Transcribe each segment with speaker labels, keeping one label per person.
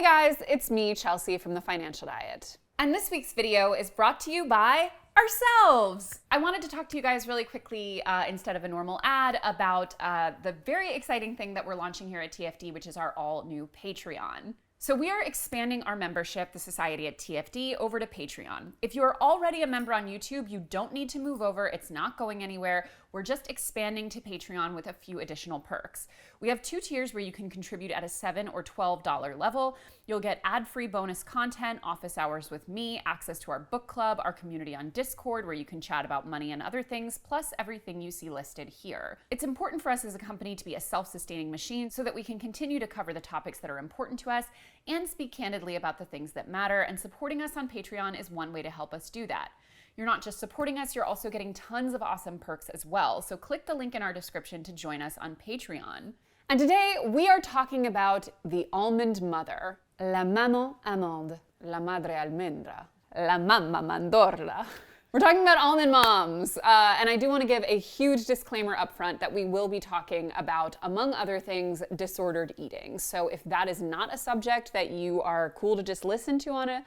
Speaker 1: Hey guys, it's me, Chelsea from The Financial Diet. And this week's video is brought to you by ourselves. I wanted to talk to you guys really quickly instead of a normal ad about the very exciting thing that we're launching here at TFD, which is our all new Patreon. So we are expanding our membership, the Society at TFD, over to Patreon. If you're already a member on YouTube, you don't need to move over. It's not going anywhere. We're just expanding to Patreon with a few additional perks. We have 2 tiers where you can contribute at a $7 or $12 level. You'll get ad-free bonus content, office hours with me, access to our book club, our community on Discord where you can chat about money and other things, plus everything you see listed here. It's important for us as a company to be a self-sustaining machine so that we can continue to cover the topics that are important to us and speak candidly about the things that matter, and supporting us on Patreon is one way to help us do that. You're not just supporting us, you're also getting tons of awesome perks as well. So click the link in our description to join us on Patreon. And today we are talking about the almond mother, la maman almond, la madre almendra, la mamma mandorla. We're talking about almond moms, and I do want to give a huge disclaimer up front that we will be talking about, among other things, disordered eating. So if that is not a subject that you are cool to just listen to on a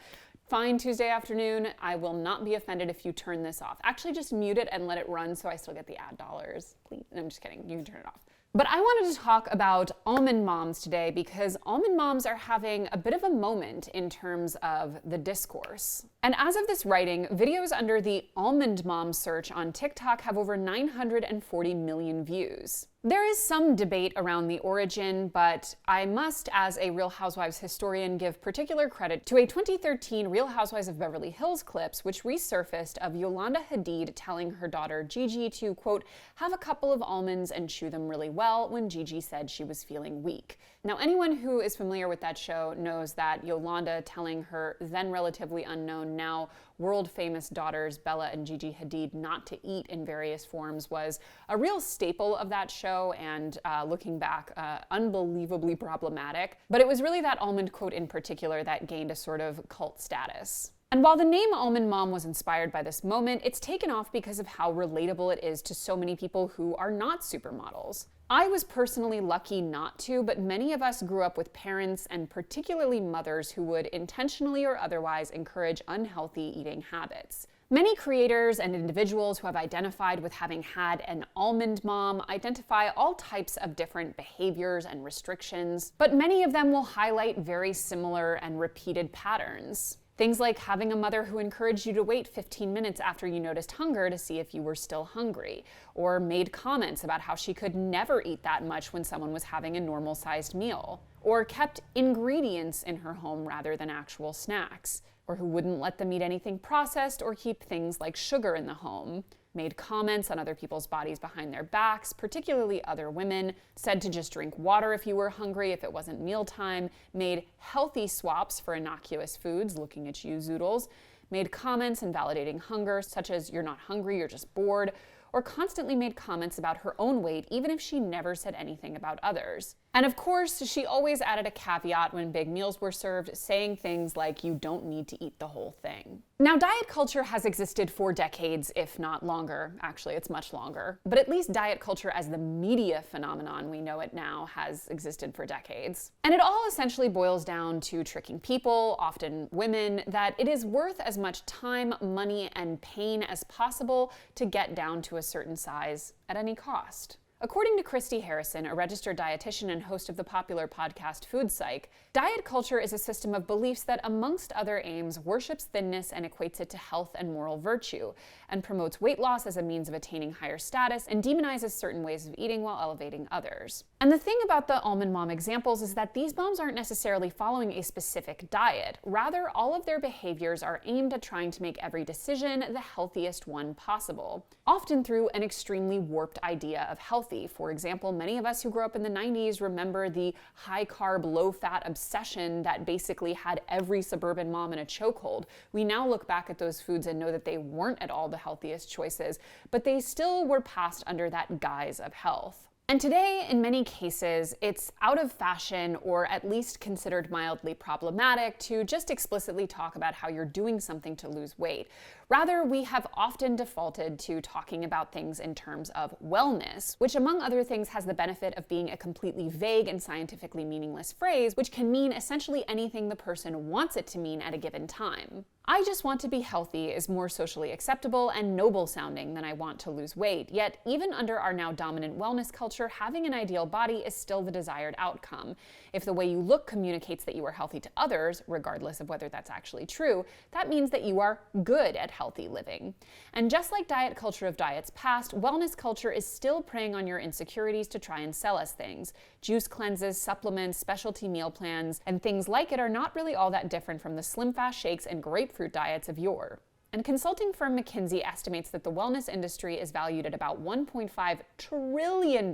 Speaker 1: fine Tuesday afternoon, I will not be offended if you turn this off. Actually, just mute it and let it run so I still get the ad dollars, please. No, I'm just kidding, you can turn it off. But I wanted to talk about almond moms today because almond moms are having a bit of a moment in terms of the discourse. And as of this writing, videos under the almond mom search on TikTok have over 940 million views. There is some debate around the origin, but I must, as a Real Housewives historian, give particular credit to a 2013 Real Housewives of Beverly Hills clips, which resurfaced of Yolanda Hadid telling her daughter Gigi to, quote, have a couple of almonds and chew them really well when Gigi said she was feeling weak. Now, anyone who is familiar with that show knows that Yolanda telling her then relatively unknown, now world-famous daughters Bella and Gigi Hadid not to eat in various forms was a real staple of that show, and looking back, unbelievably problematic. But it was really that almond quote in particular that gained a sort of cult status. And while the name Almond Mom was inspired by this moment, it's taken off because of how relatable it is to so many people who are not supermodels. I was personally lucky not to, but many of us grew up with parents, and particularly mothers, who would intentionally or otherwise encourage unhealthy eating habits. Many creators and individuals who have identified with having had an almond mom identify all types of different behaviors and restrictions, but many of them will highlight very similar and repeated patterns. Things like having a mother who encouraged you to wait 15 minutes after you noticed hunger to see if you were still hungry, or made comments about how she could never eat that much when someone was having a normal-sized meal, or kept ingredients in her home rather than actual snacks, or who wouldn't let them eat anything processed or keep things like sugar in the home, made comments on other people's bodies behind their backs, particularly other women, said to just drink water if you were hungry if it wasn't mealtime, made healthy swaps for innocuous foods, looking at you zoodles, made comments invalidating hunger, such as you're not hungry, you're just bored, or constantly made comments about her own weight even if she never said anything about others. And of course, she always added a caveat when big meals were served, saying things like, you don't need to eat the whole thing. Now, diet culture has existed for decades, if not longer. Actually, it's much longer. But at least diet culture as the media phenomenon we know it now has existed for decades. And it all essentially boils down to tricking people, often women, that it is worth as much time, money, and pain as possible to get down to a certain size at any cost. According to Christy Harrison, a registered dietitian and host of the popular podcast Food Psych, diet culture is a system of beliefs that, amongst other aims, worships thinness and equates it to health and moral virtue, and promotes weight loss as a means of attaining higher status, and demonizes certain ways of eating while elevating others. And the thing about the almond mom examples is that these moms aren't necessarily following a specific diet. Rather, all of their behaviors are aimed at trying to make every decision the healthiest one possible, often through an extremely warped idea of healthy. For example, many of us who grew up in the 90s remember the high-carb, low-fat obsession that basically had every suburban mom in a chokehold. We now look back at those foods and know that they weren't at all the healthiest choices, but they still were passed under that guise of health. And today, in many cases, it's out of fashion or at least considered mildly problematic to just explicitly talk about how you're doing something to lose weight. Rather, we have often defaulted to talking about things in terms of wellness, which among other things has the benefit of being a completely vague and scientifically meaningless phrase, which can mean essentially anything the person wants it to mean at a given time. I just want to be healthy is more socially acceptable and noble sounding than I want to lose weight, yet even under our now dominant wellness culture, having an ideal body is still the desired outcome. If the way you look communicates that you are healthy to others, regardless of whether that's actually true, that means that you are good at healthy living. And just like diet culture of diets past, wellness culture is still preying on your insecurities to try and sell us things. Juice cleanses, supplements, specialty meal plans, and things like it are not really all that different from the slim fast shakes and grapefruit diets of yore. And consulting firm McKinsey estimates that the wellness industry is valued at about $1.5 trillion,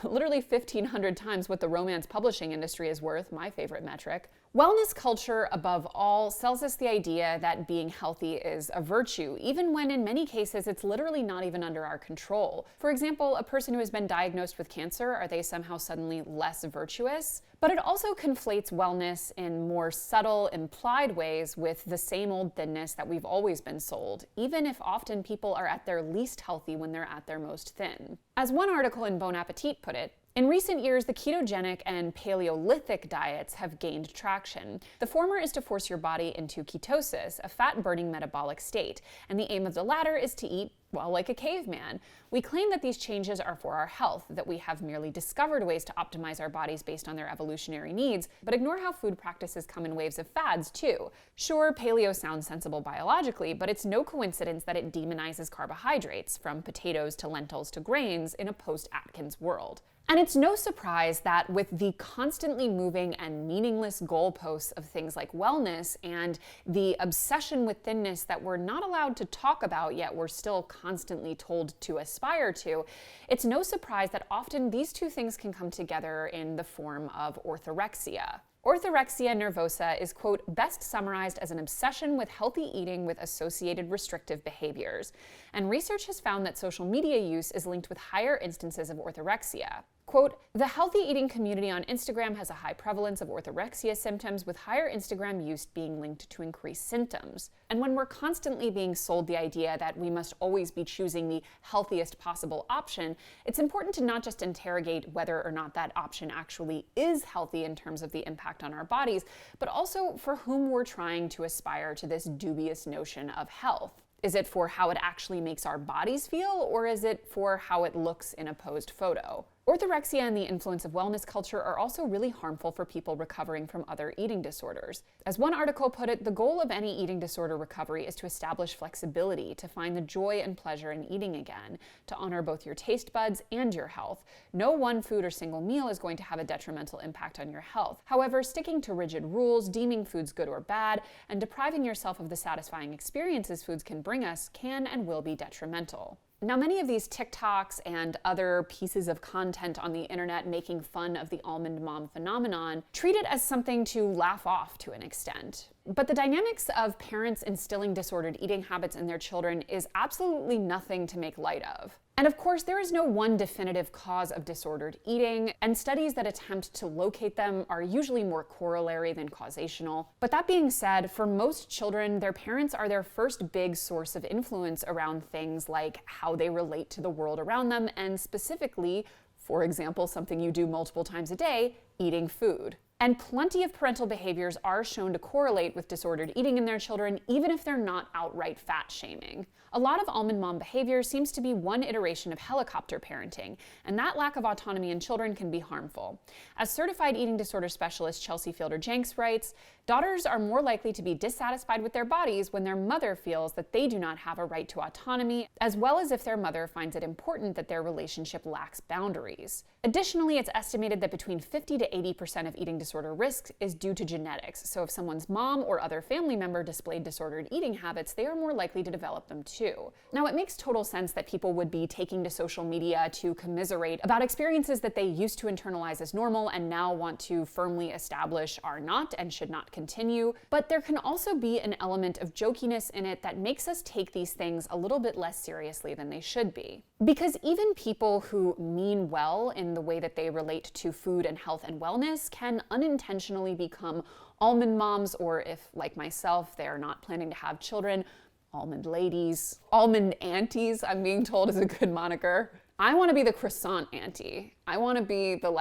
Speaker 1: literally 1,500 times what the romance publishing industry is worth, my favorite metric. Wellness culture, above all, sells us the idea that being healthy is a virtue, even when in many cases it's literally not even under our control. For example, a person who has been diagnosed with cancer, are they somehow suddenly less virtuous? But it also conflates wellness in more subtle, implied ways with the same old thinness that we've always been sold, even if often people are at their least healthy when they're at their most thin. As one article in Bon Appetit put it, in recent years, the ketogenic and Paleolithic diets have gained traction. The former is to force your body into ketosis, a fat-burning metabolic state, and the aim of the latter is to eat, well, like a caveman. We claim that these changes are for our health, that we have merely discovered ways to optimize our bodies based on their evolutionary needs, but ignore how food practices come in waves of fads, too. Sure, paleo sounds sensible biologically, but it's no coincidence that it demonizes carbohydrates, from potatoes to lentils to grains, in a post-Atkins world. And it's no surprise that with the constantly moving and meaningless goalposts of things like wellness and the obsession with thinness that we're not allowed to talk about yet we're still constantly told to aspire to, it's no surprise that often these two things can come together in the form of orthorexia. Orthorexia nervosa is, quote, best summarized as an obsession with healthy eating with associated restrictive behaviors. And research has found that social media use is linked with higher instances of orthorexia. Quote, the healthy eating community on Instagram has a high prevalence of orthorexia symptoms, with higher Instagram use being linked to increased symptoms. And when we're constantly being sold the idea that we must always be choosing the healthiest possible option, it's important to not just interrogate whether or not that option actually is healthy in terms of the impact on our bodies, but also for whom we're trying to aspire to this dubious notion of health. Is it for how it actually makes our bodies feel, or is it for how it looks in a posed photo? Orthorexia and the influence of wellness culture are also really harmful for people recovering from other eating disorders. As one article put it, the goal of any eating disorder recovery is to establish flexibility, to find the joy and pleasure in eating again, to honor both your taste buds and your health. No one food or single meal is going to have a detrimental impact on your health. However, sticking to rigid rules, deeming foods good or bad, and depriving yourself of the satisfying experiences foods can bring us can and will be detrimental. Now, many of these TikToks and other pieces of content on the internet making fun of the almond mom phenomenon treat it as something to laugh off to an extent. But the dynamics of parents instilling disordered eating habits in their children is absolutely nothing to make light of. And of course, there is no one definitive cause of disordered eating, and studies that attempt to locate them are usually more corollary than causational. But that being said, for most children, their parents are their first big source of influence around things like how they relate to the world around them, and specifically, for example, something you do multiple times a day, eating food. And plenty of parental behaviors are shown to correlate with disordered eating in their children, even if they're not outright fat shaming. A lot of almond mom behavior seems to be one iteration of helicopter parenting, and that lack of autonomy in children can be harmful. As certified eating disorder specialist Chelsea Fielder-Jenks writes, daughters are more likely to be dissatisfied with their bodies when their mother feels that they do not have a right to autonomy, as well as if their mother finds it important that their relationship lacks boundaries. Additionally, it's estimated that between 50 to 80% of eating disorder risk is due to genetics, so if someone's mom or other family member displayed disordered eating habits, they are more likely to develop them too. Now, it makes total sense that people would be taking to social media to commiserate about experiences that they used to internalize as normal and now want to firmly establish are not and should not continue, but there can also be an element of jokiness in it that makes us take these things a little bit less seriously than they should be. Because even people who mean well in the way that they relate to food and health and wellness can unintentionally become almond moms, or if, like myself, they are not planning to have children, almond ladies, almond aunties, I'm being told is a good moniker. I want to be the croissant auntie. I want to be the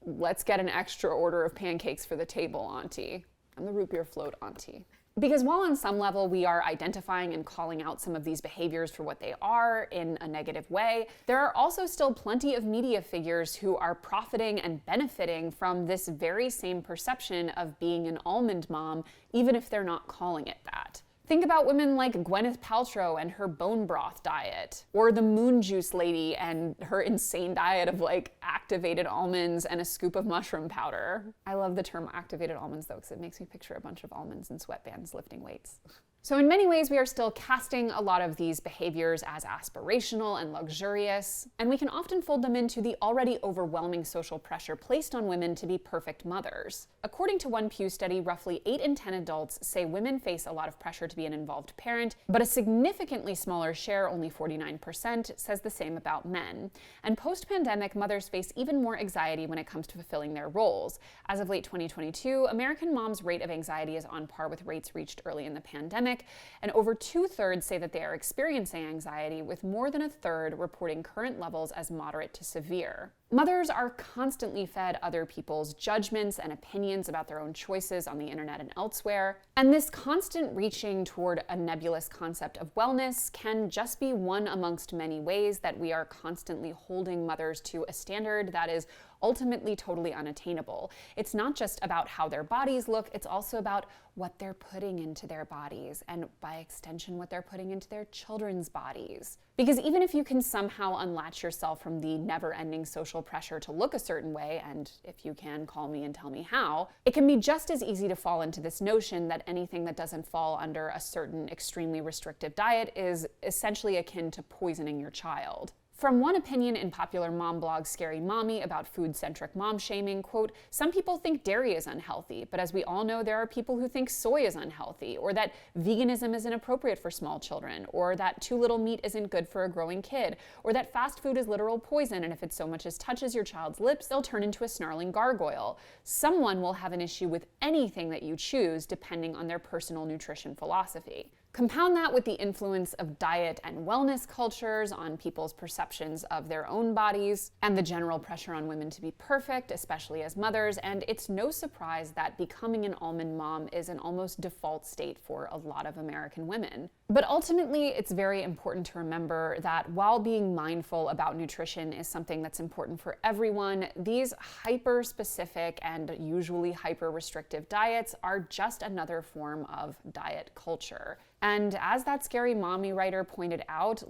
Speaker 1: let's get an extra order of pancakes for the table auntie. I'm the root beer float auntie. Because while on some level we are identifying and calling out some of these behaviors for what they are in a negative way, there are also still plenty of media figures who are profiting and benefiting from this very same perception of being an almond mom, even if they're not calling it that. Think about women like Gwyneth Paltrow and her bone broth diet, or the moon juice lady and her insane diet of activated almonds and a scoop of mushroom powder. I love the term activated almonds though, because it makes me picture a bunch of almonds in sweatbands lifting weights. So in many ways, we are still casting a lot of these behaviors as aspirational and luxurious, and we can often fold them into the already overwhelming social pressure placed on women to be perfect mothers. According to one Pew study, roughly 8 in 10 adults say women face a lot of pressure to be an involved parent, but a significantly smaller share, only 49%, says the same about men. And post-pandemic, mothers face even more anxiety when it comes to fulfilling their roles. As of late 2022, American moms' rate of anxiety is on par with rates reached early in the pandemic, and over 2/3 say that they are experiencing anxiety, with more than 1/3 reporting current levels as moderate to severe. Mothers are constantly fed other people's judgments and opinions about their own choices on the internet and elsewhere, and this constant reaching toward a nebulous concept of wellness can just be one amongst many ways that we are constantly holding mothers to a standard that is ultimately totally unattainable. It's not just about how their bodies look, it's also about what they're putting into their bodies, and by extension, what they're putting into their children's bodies. Because even if you can somehow unlatch yourself from the never-ending social pressure to look a certain way, and if you can, call me and tell me how, it can be just as easy to fall into this notion that anything that doesn't fall under a certain extremely restrictive diet is essentially akin to poisoning your child. From one opinion in popular mom blog Scary Mommy about food-centric mom shaming, quote, "Some people think dairy is unhealthy, but as we all know, there are people who think soy is unhealthy, or that veganism is inappropriate for small children, or that too little meat isn't good for a growing kid, or that fast food is literal poison, and if it so much as touches your child's lips, they'll turn into a snarling gargoyle. Someone will have an issue with anything that you choose, depending on their personal nutrition philosophy." Compound that with the influence of diet and wellness cultures on people's perceptions of their own bodies, and the general pressure on women to be perfect, especially as mothers, and it's no surprise that becoming an almond mom is an almost default state for a lot of American women. But ultimately, it's very important to remember that while being mindful about nutrition is something that's important for everyone, these hyper-specific and usually hyper-restrictive diets are just another form of diet culture. And as that Scary Mommy writer pointed out,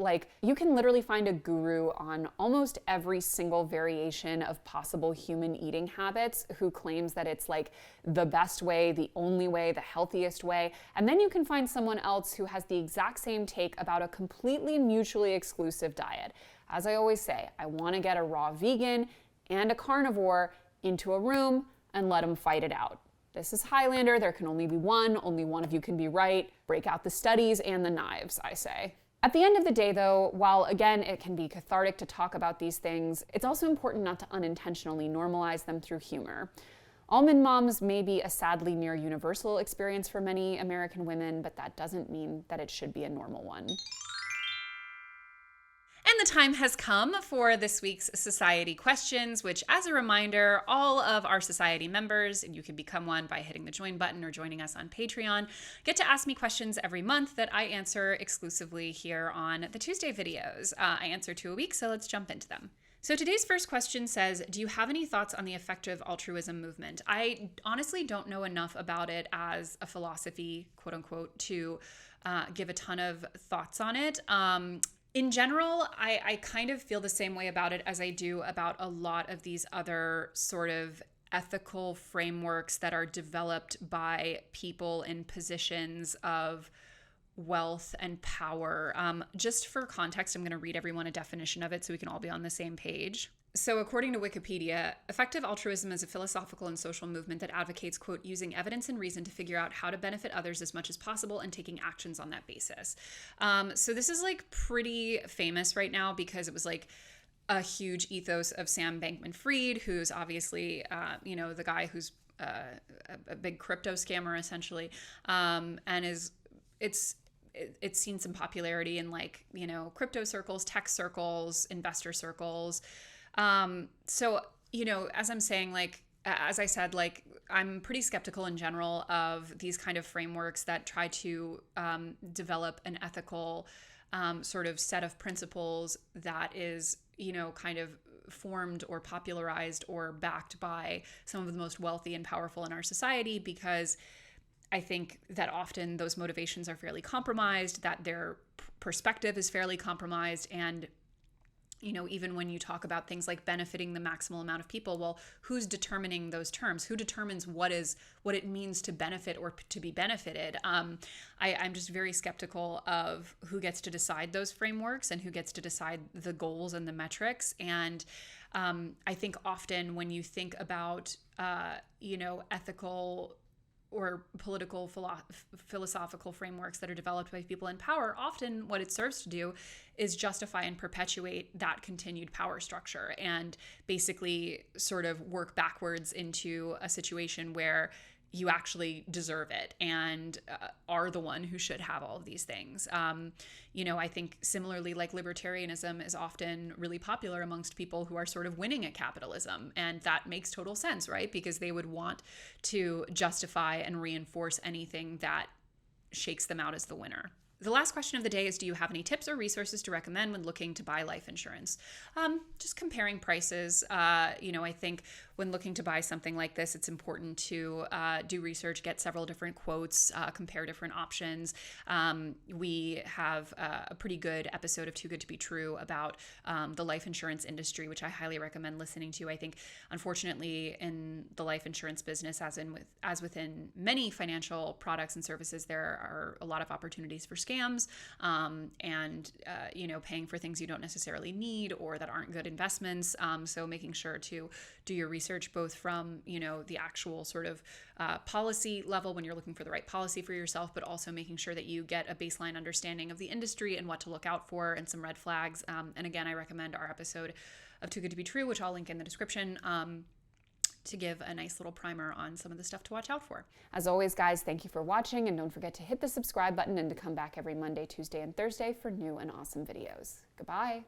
Speaker 1: you can literally find a guru on almost every single variation of possible human eating habits who claims that it's the best way, the only way, the healthiest way. And then you can find someone else who has the exact same take about a completely mutually exclusive diet. As I always say, I want to get a raw vegan and a carnivore into a room and let them fight it out. This is Highlander, there can only be one of you can be right. Break out the studies and the knives, I say. At the end of the day though, while again it can be cathartic to talk about these things, it's also important not to unintentionally normalize them through humor. Almond moms may be a sadly near universal experience for many American women, but that doesn't mean that it should be a normal one.
Speaker 2: And the time has come for this week's Society Questions, which, as a reminder, all of our Society members, and you can become one by hitting the join button or joining us on Patreon, get to ask me questions every month that I answer exclusively here on the Tuesday videos. I answer 2 a week, so let's jump into them. So today's first question says, do you have any thoughts on the effective altruism movement? I honestly don't know enough about it as a philosophy, quote unquote, to give a ton of thoughts on it. In general, I kind of feel the same way about it as I do about a lot of these other sort of ethical frameworks that are developed by people in positions of wealth and power. Just for context, I'm going to read everyone a definition of it so we can all be on the same page. So, according to Wikipedia, effective altruism is a philosophical and social movement that advocates, quote, using evidence and reason to figure out how to benefit others as much as possible and taking actions on that basis. So, this is like pretty famous right now because it was like a huge ethos of Sam Bankman-Fried, who's obviously, the guy who's a big crypto scammer essentially, and it's seen some popularity in like, crypto circles, tech circles, investor circles. So, as I'm saying, like, as I said, like, I'm pretty skeptical in general of these kind of frameworks that try to develop an ethical sort of set of principles that is, kind of formed or popularized or backed by some of the most wealthy and powerful in our society, because I think that often those motivations are fairly compromised, that their perspective is fairly compromised, and even when you talk about things like benefiting the maximal amount of people, well, who's determining those terms? Who determines what it means to benefit or to be benefited? I'm just very skeptical of who gets to decide those frameworks and who gets to decide the goals and the metrics. And I think often when you think about, ethical or political philosophical frameworks that are developed by people in power, often what it serves to do is justify and perpetuate that continued power structure and basically sort of work backwards into a situation where you actually deserve it and are the one who should have all of these things. I think similarly, like libertarianism is often really popular amongst people who are sort of winning at capitalism. And that makes total sense, right? Because they would want to justify and reinforce anything that shakes them out as the winner. The last question of the day is, do you have any tips or resources to recommend when looking to buy life insurance? Just comparing prices. I think when looking to buy something like this, it's important to do research, get several different quotes, compare different options. We have a pretty good episode of Too Good to Be True about the life insurance industry, which I highly recommend listening to. I think, unfortunately, in the life insurance business, as within many financial products and services, there are a lot of opportunities for scams and paying for things you don't necessarily need or that aren't good investments. So making sure to do your research both from the actual sort of policy level when you're looking for the right policy for yourself, but also making sure that you get a baseline understanding of the industry and what to look out for and some red flags. And again, I recommend our episode of Too Good to Be True, which I'll link in the description, to give a nice little primer on some of the stuff to watch out for.
Speaker 1: As always, guys, thank you for watching, and don't forget to hit the subscribe button and to come back every Monday, Tuesday, and Thursday for new and awesome videos. Goodbye.